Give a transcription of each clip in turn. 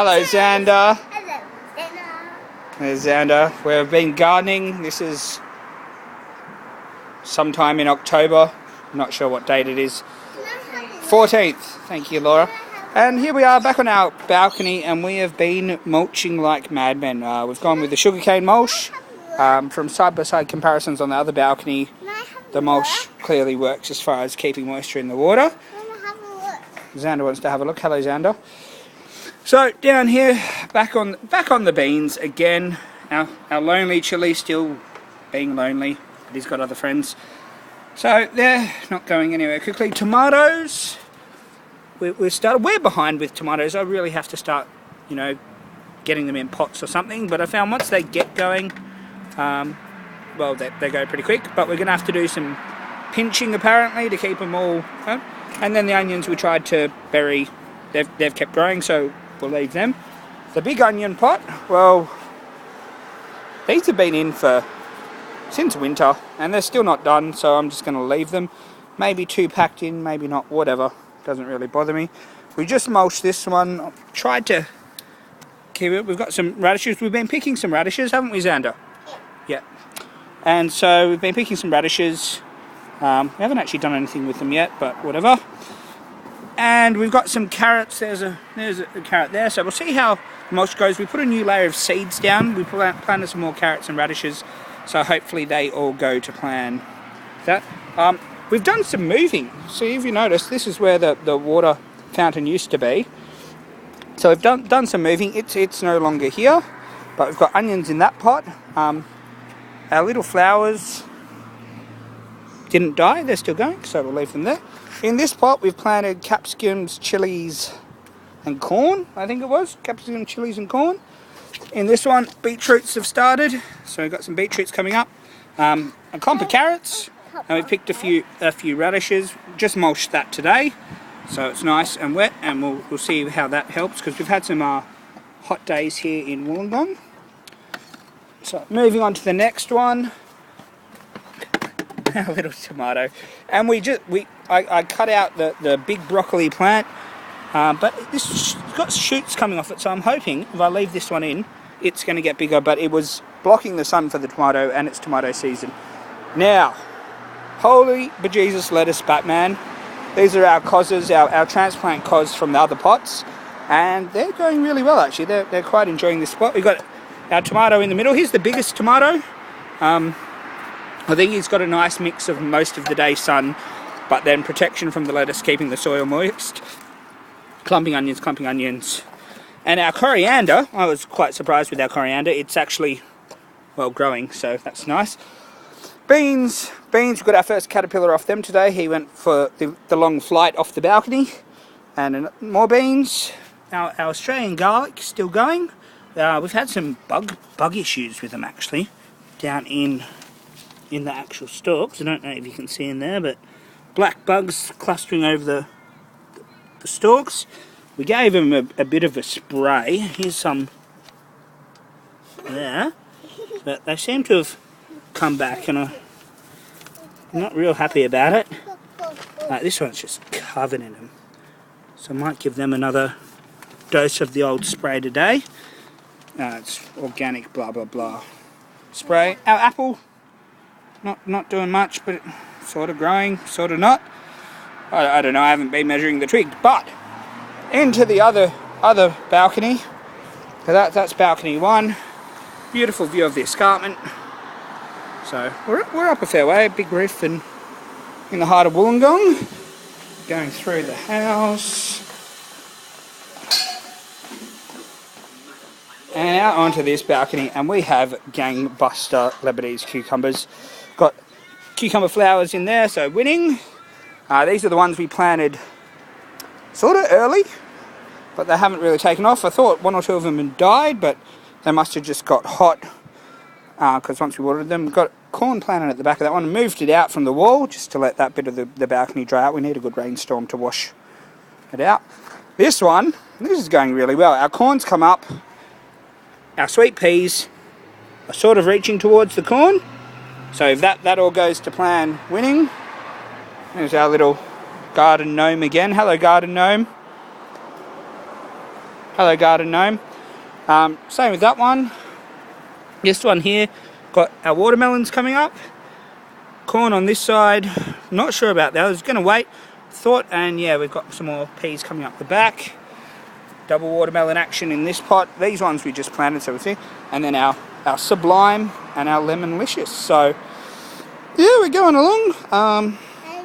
Hello, Xander. Hello, Xander. There's Xander. We've been gardening. This is sometime in October. I'm not sure what date it is. 14th. Thank you, Laura. And here we are back on our balcony, and we have been mulching like madmen. We've gone with the sugarcane mulch. From side-by-side comparisons on the other balcony, the mulch clearly works as far as keeping moisture in the water. Xander wants to have a look. Hello, Xander. So down here, back on the beans again. Our lonely chili still being lonely, but he's got other friends. So they're not going anywhere quickly. Tomatoes, we're behind with tomatoes. I really have to start, getting them in pots or something. But I found once they get going, well, they go pretty quick. But we're going to have to do some pinching apparently to keep them all. And then the onions we tried to bury. They've kept growing, so we'll leave them. The big onion pot, well, these have been in since winter, and they're still not done, so I'm just going to leave them. Maybe 2 packed in, maybe not, whatever. Doesn't really bother me. We just mulched this one. Tried to keep it. We've got some radishes. We've been picking some radishes, haven't we, Xander? Yeah. And so we've been picking some radishes. We haven't actually done anything with them yet, but whatever. And we've got some carrots. There's a carrot there. So we'll see how the mulch goes. We put a new layer of seeds down. We planted some more carrots and radishes. So hopefully they all go to plan. We've done some moving. So if you notice, this is where the water fountain used to be. So we've done some moving. It's no longer here. But we've got onions in that pot. Our little flowers didn't die. They're still going. So we'll leave them there. In this pot, we've planted capsicums, chilies, and corn, I think it was. Capsicum, chilies, and corn. In this one, beetroots have started. So we've got some beetroots coming up. A clump of carrots. And we've picked a few radishes. Just mulched that today. So it's nice and wet. And we'll see how that helps. Because we've had some hot days here in Wollongong. So moving on to the next one. Our little tomato, and I cut out the big broccoli plant, but this got shoots coming off it, so I'm hoping if I leave this one in, it's going to get bigger. But it was blocking the sun for the tomato, and it's tomato season now. Holy bejesus lettuce, Batman! These are our causes, our transplant cos from the other pots, and they're going really well actually. They're quite enjoying this spot. We've got our tomato in the middle. Here's the biggest tomato. I think he's got a nice mix of most of the day sun, but then protection from the lettuce, keeping the soil moist. Clumping onions. And our coriander, I was quite surprised with our coriander. It's actually, well, growing, so that's nice. Beans, we got our first caterpillar off them today. He went for the long flight off the balcony. And more beans. Our Australian garlic, still going. We've had some bug issues with them, actually, down in the actual stalks. I don't know if you can see in there, but black bugs clustering over the stalks. We gave them a bit of a spray. Here's some there, but they seem to have come back, and I'm not real happy about it. This one's just covered in them, so I might give them another dose of the old spray today. It's organic blah blah blah spray. Our apple, not doing much, but sort of growing, sort of not. I don't know, I haven't been measuring the twig. But into the other balcony. So that's balcony 1. Beautiful view of the escarpment. So we're up a fair way, a big roof, and in the heart of Wollongong. Going through the house. And out onto this balcony, and we have gangbuster Lebanese cucumbers. Got cucumber flowers in there, so winning. These are the ones we planted sort of early, but they haven't really taken off. I thought 1 or 2 of them had died, but they must have just got hot because once we watered them. Got corn planted at the back of that one. Moved it out from the wall just to let that bit of the balcony dry out. We need a good rainstorm to wash it out. This is going really well. Our corn's come up. Our sweet peas are sort of reaching towards the corn. So if that all goes to plan, winning. There's our little garden gnome again. Hello, garden gnome. Hello Garden Gnome. Same with that one. This one here, got our watermelons coming up. Corn on this side, not sure about that. I was going to wait, and yeah, we've got some more peas coming up the back. Double watermelon action in this pot. These ones we just planted, so we'll see. And then our Sublime and our Lemonlicious. So yeah, we're going along. And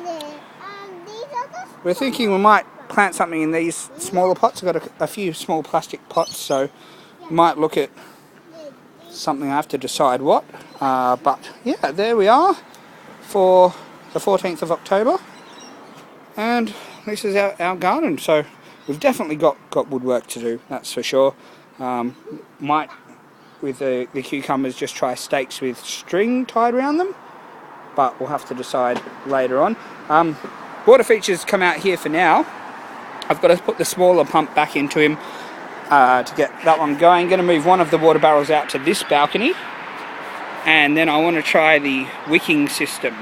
then, these are the We're thinking we might plant something in these smaller pots. I've got a few small plastic pots, so might look at something. I have to decide what. But yeah, there we are for the 14th of October. And this is our garden. So we've definitely got woodwork to do, that's for sure. Might, with the cucumbers, just try stakes with string tied around them. But we'll have to decide later on. Water features come out here for now. I've got to put the smaller pump back into him to get that one going. Going to move one of the water barrels out to this balcony. And then I want to try the wicking system.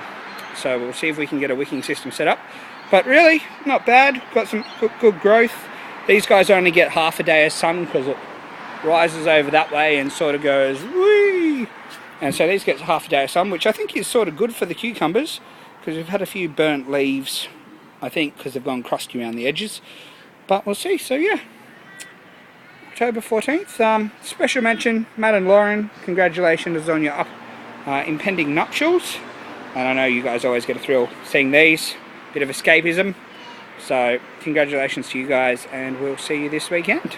So we'll see if we can get a wicking system set up. But really, not bad. Got some good growth. These guys only get half a day of sun because it rises over that way and sort of goes whee. And so these get half a day of sun, which I think is sort of good for the cucumbers, because we've had a few burnt leaves, I think, because they've gone crusty around the edges. But we'll see. So yeah, October 14th. Special mention, Matt and Lauren, congratulations on your impending nuptials. And I know you guys always get a thrill seeing these. Bit of escapism. So congratulations to you guys, and we'll see you this weekend.